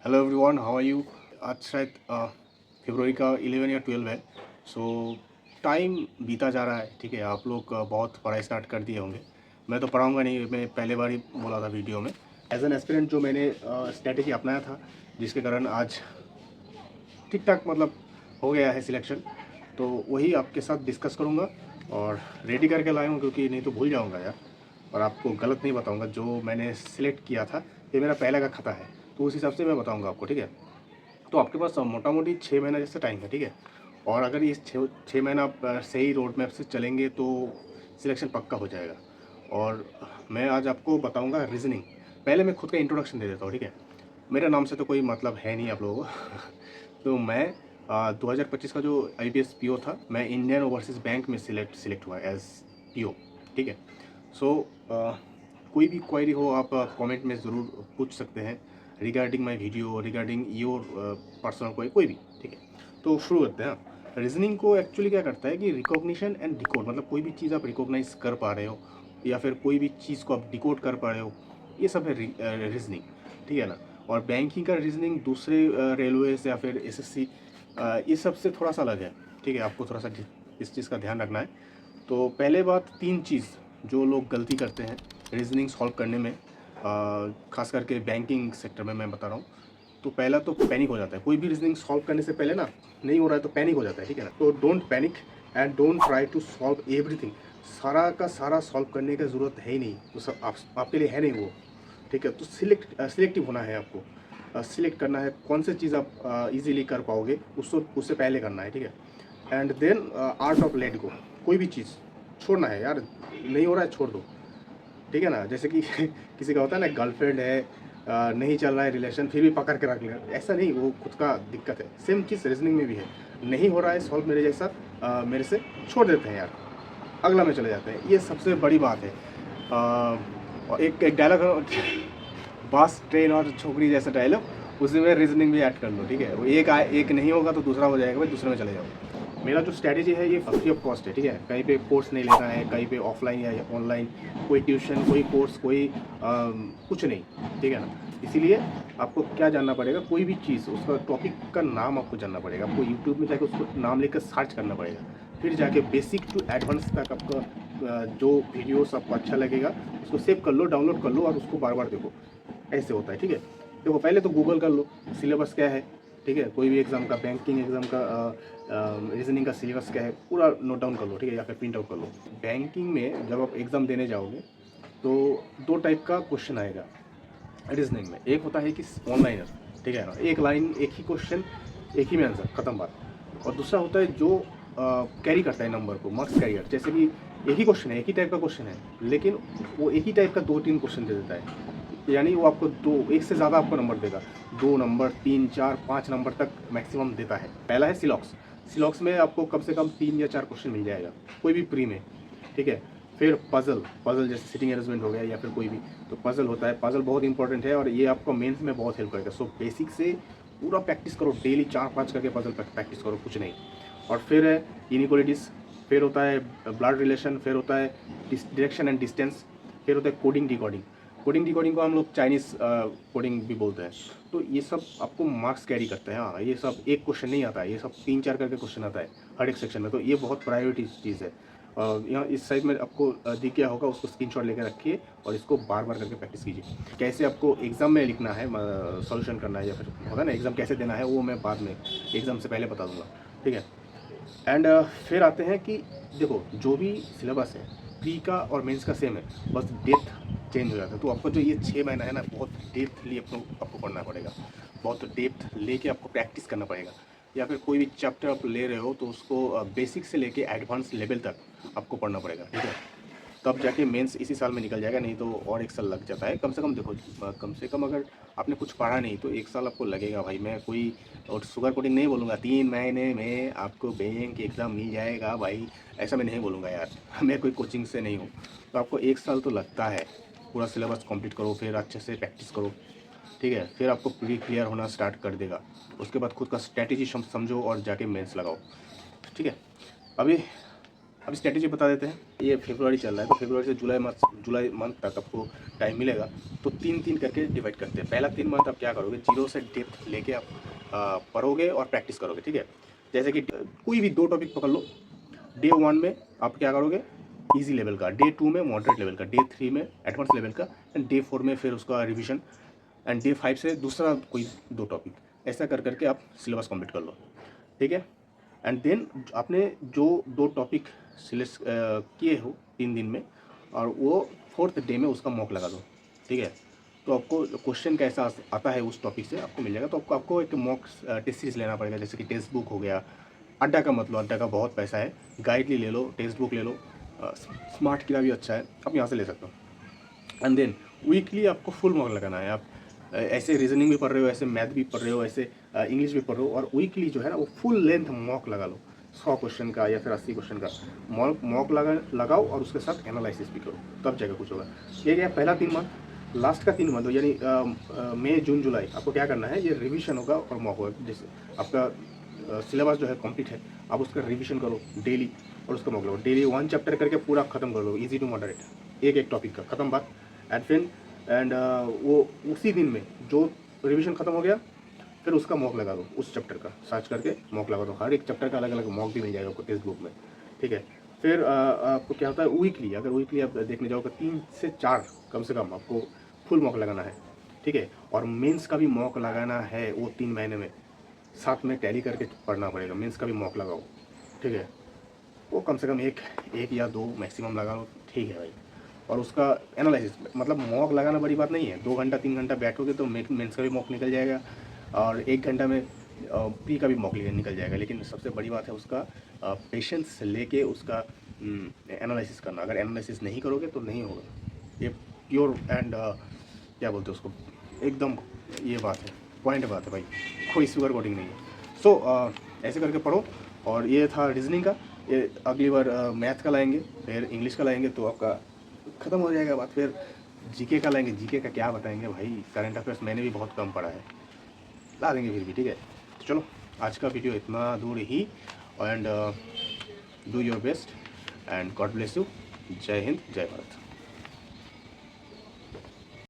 Hello everyone, how are you. आज शायद फरवरी का 11 या 12 है। सो टाइम बीता जा रहा है। ठीक है, आप लोग बहुत पढ़ाई स्टार्ट कर दिए होंगे। मैं तो पढ़ाऊँगा नहीं, मैं पहले बार ही बोला था वीडियो में। एज एन एस्पिरेंट जो मैंने स्ट्रैटेजी अपनाया था, जिसके कारण आज ठीक ठाक मतलब हो गया है सिलेक्शन, तो वही आपके साथ डिस्कस करूँगा और रेडी करके लाया हूँ, क्योंकि नहीं तो भूल जाऊँगा यार। और आपको गलत नहीं बताऊँगा, जो मैंने सिलेक्ट किया था ये मेरा पहले का खाता है, तो उस हिसाब से मैं बताऊँगा आपको। ठीक है, तो आपके पास मोटा मोटी 6 महीना जैसा टाइम है। ठीक है, और अगर इस 6 महीना आप सही रोड मैप से चलेंगे तो सिलेक्शन पक्का हो जाएगा। और मैं आज आपको बताऊंगा रीजनिंग। पहले मैं खुद का इंट्रोडक्शन दे देता हूँ। ठीक है, मेरा नाम से तो कोई मतलब है नहीं आप लोगों को तो मैं 2025 का जो IPS PO था, मैं इंडियन ओवरसीज़ बैंक में सिलेक्ट हुआ एज PO। ठीक है, सो कोई भी क्वेरी हो आप कमेंट में ज़रूर पूछ सकते हैं, regarding my video, regarding your personal कोई भी। ठीक है, तो शुरू करते हैं। रीजनिंग को एक्चुअली क्या करता है कि रिकॉग्निशन एंड डिकोड, मतलब कोई भी चीज़ आप रिकॉग्नाइज कर पा रहे हो या फिर कोई भी चीज़ को आप डिकोड कर पा रहे हो, ये सब है रीजनिंग। ठीक है ना। और बैंकिंग का रीजनिंग दूसरे रेलवेज या फिर SSC ये सब से थोड़ा सा अलग है। ठीक है, आपको थोड़ा सा इस चीज़ का ध्यान रखना है। तो पहले बात, 3 चीज़ जो लोग गलती करते हैं रीजनिंग सॉल्व करने में, खास करके बैंकिंग सेक्टर में मैं बता रहा हूँ। तो पहला तो पैनिक हो जाता है। कोई भी रीजनिंग सॉल्व करने से पहले ना, नहीं हो रहा है तो पैनिक हो जाता है। ठीक है ना, तो don't panic and don't try to solve everything. सारा का सारा सॉल्व करने की ज़रूरत है ही नहीं, तो सब आपके लिए है नहीं वो। ठीक है, तो सिलेक्टिव होना है आपको। सिलेक्ट करना है कौन सी चीज़ आप इजीली कर पाओगे, उससे पहले करना है। ठीक है, and then art of let go. कोई भी चीज़ छोड़ना है यार, नहीं हो रहा है छोड़ दो। ठीक है ना, जैसे कि किसी का होता है ना, गर्लफ्रेंड है, नहीं चल रहा है रिलेशन, फिर भी पकड़ के रख लिया, ऐसा नहीं, वो खुद का दिक्कत है। सेम चीज़ रीजनिंग में भी है। नहीं हो रहा है सॉल्व मेरे जैसा, मेरे से छोड़ देते हैं यार, अगला में चले जाते हैं। ये सबसे बड़ी बात है। और एक डायलॉग, बस ट्रेन और छोकरी जैसा डायलॉग, उसी में रीजनिंग भी ऐड कर लो। ठीक है, वो एक नहीं होगा तो दूसरा हो जाएगा, भाई दूसरे में चले जाओ। मेरा जो स्ट्रैटेजी है ये फ्री ऑफ कॉस्ट है। ठीक है, कहीं पे कोर्स नहीं लेना है, कहीं पे ऑफलाइन या ऑनलाइन कोई ट्यूशन, कोई कोर्स, कोई कुछ नहीं। ठीक है ना, इसीलिए आपको क्या जानना पड़ेगा, कोई भी चीज़ उसका टॉपिक का नाम आपको जानना पड़ेगा। आपको यूट्यूब में जाके उसको नाम लेकर सर्च करना पड़ेगा, फिर जाके बेसिक टू एडवांस तक आपका जो वीडियोस आपको अच्छा लगेगा उसको सेव कर लो, डाउनलोड कर लो और उसको बार बार देखो। ऐसे होता है। ठीक है, देखो पहले तो गूगल कर लो सिलेबस क्या है। ठीक है, कोई भी एग्ज़ाम का, बैंकिंग एग्ज़ाम का रीजनिंग का सिलेबस क्या है, पूरा नोट डाउन कर लो। ठीक है, या फिर प्रिंट आउट कर लो। बैंकिंग में जब आप एग्ज़ाम देने जाओगे तो 2 टाइप का क्वेश्चन आएगा रीजनिंग में। एक होता है कि ऑनलाइनर, ठीक है ना, एक लाइन, एक ही क्वेश्चन, एक ही में आंसर, खत्म बात। और दूसरा होता है जो कैरी करता है नंबर को, मार्क्स कैरियर। जैसे कि एक ही क्वेश्चन है, एक ही टाइप का क्वेश्चन है, लेकिन वो एक ही टाइप का 2-3 क्वेश्चन दे देता है। यानी वो आपको एक से ज़्यादा आपको नंबर देगा, 2 नंबर, 3, 4, 5 नंबर तक मैक्सिमम देता है। पहला है सिलॉक्स। सिलॉक्स में आपको कम से कम 3 या 4 क्वेश्चन मिल जाएगा, कोई भी प्री में। ठीक है, फिर पजल जैसे सिटिंग अरेंजमेंट हो गया या फिर कोई भी, तो पजल होता है। पजल बहुत इंपॉर्टेंट है और ये आपको मेंस में बहुत हेल्प करेगा। सो बेसिक से पूरा प्रैक्टिस करो, डेली 4-5 करके पजल प्रैक्टिस करो, कुछ नहीं। और फिर है इनिक्वालिटीज़, फिर होता है ब्लड रिलेशन, फिर होता है डायरेक्शन एंड डिस्टेंस, फिर होता है कोडिंग डिकोडिंग। कोडिंग डिकोडिंग को हम लोग चाइनीज़ कोडिंग भी बोलते हैं। तो ये सब आपको मार्क्स कैरी करते हैं। हाँ, ये सब एक क्वेश्चन नहीं आता है, ये सब 3-4 करके क्वेश्चन आता है हर एक सेक्शन में। तो ये बहुत प्रायोरिटी चीज़ है। यहाँ इस साइड में आपको दिख गया होगा, उसको स्क्रीनशॉट लेकर रखिए और इसको बार बार करके प्रैक्टिस कीजिए। कैसे आपको एग्ज़ाम में लिखना है, सॉल्यूशन करना है, या फिर होता है ना एग्ज़ाम कैसे देना है, वो मैं बाद में एग्ज़ाम से पहले बता दूंगा। ठीक है, एंड फिर आते हैं कि देखो जो भी सिलेबस है प्री का और मेंस का सेम है, बस डेप्थ चेंज हो जाता है। तो आपको जो ये 6 महीना है ना, बहुत डेप्थली आपको पढ़ना पड़ेगा, बहुत डेप्थ लेके आपको प्रैक्टिस करना पड़ेगा। या फिर कोई भी चैप्टर आप ले रहे हो तो उसको बेसिक से लेके एडवांस लेवल तक आपको पढ़ना पड़ेगा। ठीक है, तब जाके मेंस इसी साल में निकल जाएगा, नहीं तो और 1 साल लग जाता है कम से कम। देखो कम से कम अगर आपने कुछ पढ़ा नहीं तो 1 साल आपको लगेगा भाई। मैं कोई और सुगर कोटिंग नहीं बोलूँगा, 3 महीने में आपको बैंक एग्ज़ाम मिल जाएगा भाई, ऐसा मैं नहीं बोलूँगा यार मैं कोई कोचिंग से नहीं हूँ। तो आपको 1 साल तो लगता है। पूरा सिलेबस कंप्लीट करो, फिर अच्छे से प्रैक्टिस करो। ठीक है, फिर आपको प्री क्लियर होना स्टार्ट कर देगा। उसके बाद खुद का स्ट्रैटेजी समझो और जाके मेंस लगाओ। ठीक है, अभी अब स्ट्रेटेजी बता देते हैं। ये फरवरी चल रहा है, तो फरवरी से जुलाई मंथ तक आपको टाइम मिलेगा। तो 3-3 करके डिवाइड करते हैं। पहला 3 मंथ आप क्या करोगे, जीरो से डेप्थ लेके आप पढ़ोगे और प्रैक्टिस करोगे, ठीक है। जैसे कि कोई भी 2 टॉपिक पकड़ लो। डे 1 में आप क्या करोगे, ईजी लेवल का, डे 2 में मॉडरेट लेवल का, डे 3 में एडवांस लेवल का, एंड डे 4 में फिर उसका रिविजन, एंड डे 5 से दूसरा कोई 2 टॉपिक। ऐसा कर करके आप सिलेबस कंप्लीट कर लो, ठीक है। एंड देन आपने जो 2 टॉपिक सिलेक्ट किए हो 3 दिन में, और वो 4th डे में उसका मॉक लगा दो, ठीक है। तो आपको क्वेश्चन कैसा आता है उस टॉपिक से आपको मिल जाएगा। तो आपको एक मॉक टेस्ट सीरीज लेना पड़ेगा, जैसे कि टेक्स्ट बुक हो गया। अड्डा का मतलब, अड्डा का बहुत पैसा है, गाइडली ले लो, टेक्स्ट बुक ले लो, स्मार्ट किला भी अच्छा है, आप यहाँ से ले सकते हो। एंड देन वीकली आपको फुल मॉक लगाना है। आप ऐसे रीजनिंग भी पढ़ रहे हो, ऐसे मैथ भी पढ़ रहे हो, ऐसे इंग्लिश भी पढ़ रहे हो, और वीकली जो है ना वो फुल लेंथ मॉक लगा लो, 100 क्वेश्चन का या फिर 80 क्वेश्चन का मॉक लगाओ, और उसके साथ एनालिसिस भी करो, तब जाकर कुछ होगा। ये क्या, पहला 3 मंथ, लास्ट का 3 मंथ यानी मई जून जुलाई आपको क्या करना है, ये रिविजन होगा और मॉक होगा। जैसे आपका सिलेबस जो है कंप्लीट है, आप उसका रिविजन करो डेली, और उसका मॉक लो। डेली 1 चैप्टर करके पूरा खत्म कर लो, इजी टू मॉडरेट, एक टॉपिक का खत्म बात। एंड वो उसी दिन में जो रिवीजन खत्म हो गया, फिर उसका मॉक लगा दो, उस चैप्टर का सर्च करके मॉक लगा दो। हर एक चैप्टर का अलग अलग मॉक भी मिल जाएगा आपको टेक्स्ट बुक में, ठीक है। फिर आपको क्या होता है, वीकली, अगर वीकली आप देखने जाओगे 3 से 4 कम से कम आपको फुल मॉक लगाना है, ठीक है। और मेंस का भी मॉक लगाना है, वो 3 महीने में साथ में टैली करके पढ़ना पड़ेगा। मेंस का भी मॉक लगाओ, ठीक है। वो कम से कम एक या 2 मैक्सिमम लगा लो, ठीक है भाई। और उसका एनालिसिस, मतलब मॉक लगाना बड़ी बात नहीं है। 2 घंटा 3 घंटा बैठोगे तो मेंस का भी मॉक निकल जाएगा, और 1 घंटा में प्री का भी मॉक निकल जाएगा। लेकिन सबसे बड़ी बात है उसका पेशेंस लेके उसका एनालिसिस करना। अगर एनालिसिस नहीं करोगे तो नहीं होगा। ये प्योर एंड क्या बोलते हैं उसको, एकदम ये बात है, पॉइंट बात है भाई, कोई शुगर कोटिंग नहीं है। सो ऐसे करके पढ़ो। और ये था रीजनिंग का। ये अगली बार मैथ का लाएंगे, फिर इंग्लिश का लाएंगे, तो आपका ख़त्म हो जाएगा बात। फिर जीके का लाएंगे, जीके का क्या बताएंगे भाई, करंट अफेयर्स मैंने भी बहुत कम पढ़ा है, ला देंगे फिर भी, ठीक है। तो चलो आज का वीडियो इतना दूर ही, and do your best, and God bless you. जय हिंद, जय भारत।